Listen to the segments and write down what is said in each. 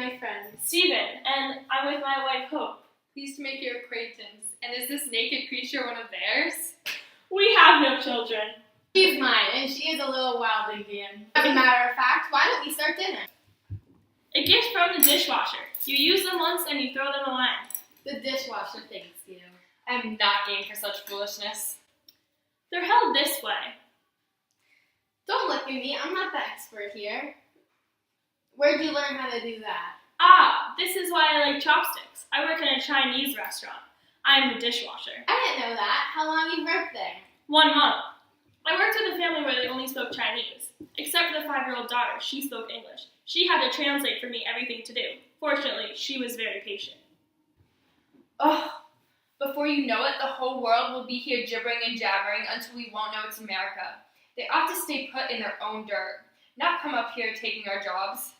my friend. Steven, and I'm with my wife, Hope. Pleased to make your acquaintance. And is this naked creature one of theirs? We have no children. She's mine, and she is a little wild Indian. As a matter of fact, why don't we start dinner? A gift from the dishwasher. You use them once and you throw them away. The dishwasher thanks you. I'm not game for such foolishness. They're held this way. Don't look at me, I'm not the expert here. Where'd you learn how to do that? Ah, this is why I like chopsticks. I work in a Chinese restaurant. I'm the dishwasher. I didn't know that. How long you worked there? 1 month. I worked with a family where they only spoke Chinese. Except for the 5-year-old daughter, she spoke English. She had to translate for me everything to do. Fortunately, she was very patient. Oh, before you know it, the whole world will be here gibbering and jabbering until we won't know it's America. They ought to stay put in their own dirt, not come up here taking our jobs.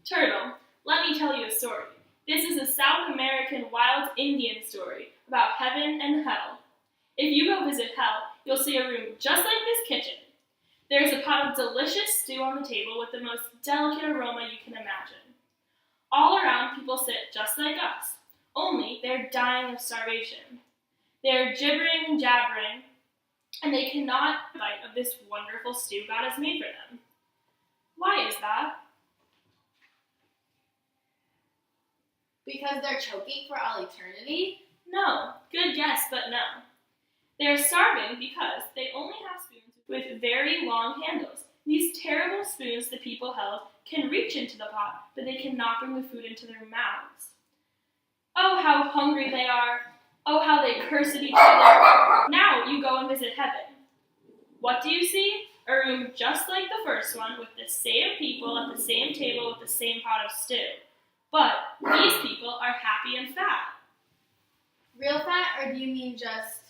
Turtle, let me tell you a story. This is a South American wild Indian story about heaven and hell. If you go visit hell, you'll see a room just like this kitchen. There's a pot of delicious stew on the table with the most delicate aroma you can imagine. All around, people sit just like us, only they're dying of starvation. They're gibbering and jabbering, and they cannot bite of this wonderful stew God has made for them. Why is that? Because they're choking for all eternity? No, good guess, but no. They're starving because they only have spoons with very long handles. These terrible spoons the people held can reach into the pot, but they cannot bring the food into their mouths. Oh, how hungry they are! Oh, how they curse at each other! Now you go and visit heaven. What do you see? A room just like the first one, with the same people at the same table with the same pot of stew. But these people are happy and fat. Real fat, or do you mean just...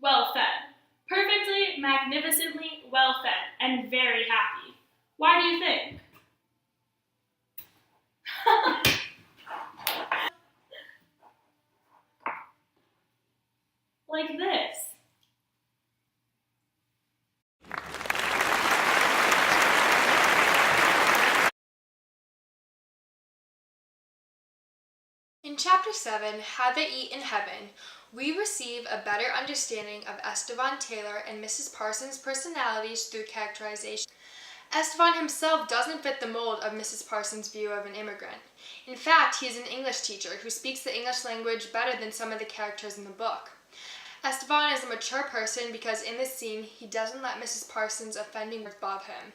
Well fed. Perfectly, magnificently well fed, and very happy. Why do you think? Like this. In Chapter 7, How They Eat in Heaven, we receive a better understanding of Esteban Taylor and Mrs. Parsons' personalities through characterization. Esteban himself doesn't fit the mold of Mrs. Parsons' view of an immigrant. In fact, he is an English teacher who speaks the English language better than some of the characters in the book. Esteban is a mature person because in this scene, he doesn't let Mrs. Parsons' offending words bother him,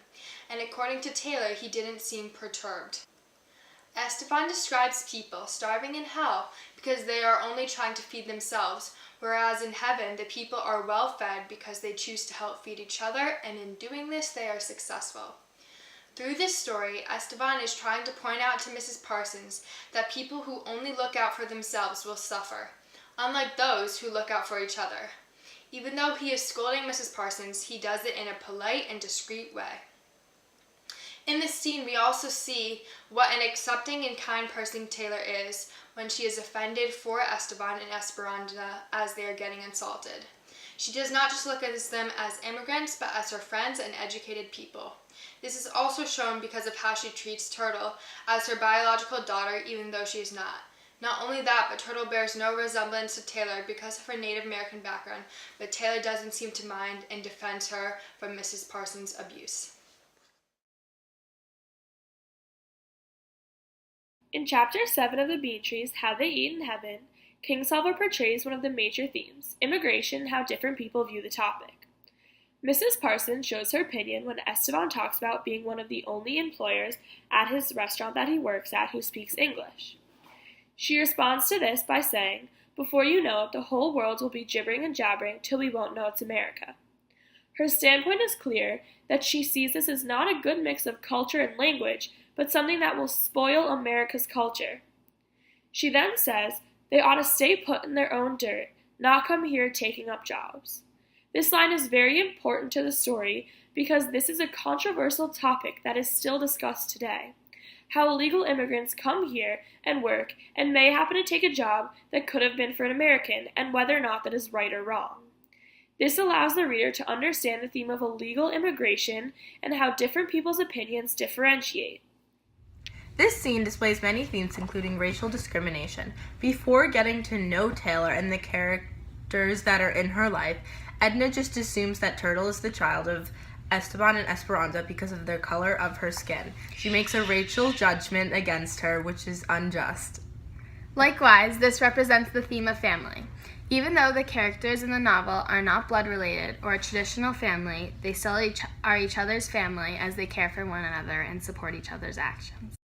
and according to Taylor, he didn't seem perturbed. Esteban describes people starving in hell because they are only trying to feed themselves, whereas in heaven the people are well fed because they choose to help feed each other, and in doing this they are successful. Through this story, Esteban is trying to point out to Mrs. Parsons that people who only look out for themselves will suffer, unlike those who look out for each other. Even though he is scolding Mrs. Parsons, he does it in a polite and discreet way. In this scene, we also see what an accepting and kind person Taylor is when she is offended for Esteban and Esperanza as they are getting insulted. She does not just look at them as immigrants, but as her friends and educated people. This is also shown because of how she treats Turtle as her biological daughter, even though she is not. Not only that, but Turtle bears no resemblance to Taylor because of her Native American background, but Taylor doesn't seem to mind and defends her from Mrs. Parsons' abuse. In Chapter 7 of The Bean Trees, How They Eat in Heaven, Kingsolver portrays one of the major themes, immigration and how different people view the topic. Mrs. Parsons shows her opinion when Esteban talks about being one of the only employers at his restaurant that he works at who speaks English. She responds to this by saying, "Before you know it, the whole world will be gibbering and jabbering till we won't know it's America." Her standpoint is clear that she sees this as not a good mix of culture and language, but something that will spoil America's culture. She then says they ought to stay put in their own dirt, not come here taking up jobs. This line is very important to the story because this is a controversial topic that is still discussed today. How illegal immigrants come here and work and may happen to take a job that could have been for an American, and whether or not that is right or wrong. This allows the reader to understand the theme of illegal immigration and how different people's opinions differentiate. This scene displays many themes including racial discrimination. Before getting to know Taylor and the characters that are in her life, Edna just assumes that Turtle is the child of Esteban and Esperanza because of the color of her skin. She makes a racial judgment against her, which is unjust. Likewise, this represents the theme of family. Even though the characters in the novel are not blood-related or a traditional family, they still are each other's family as they care for one another and support each other's actions.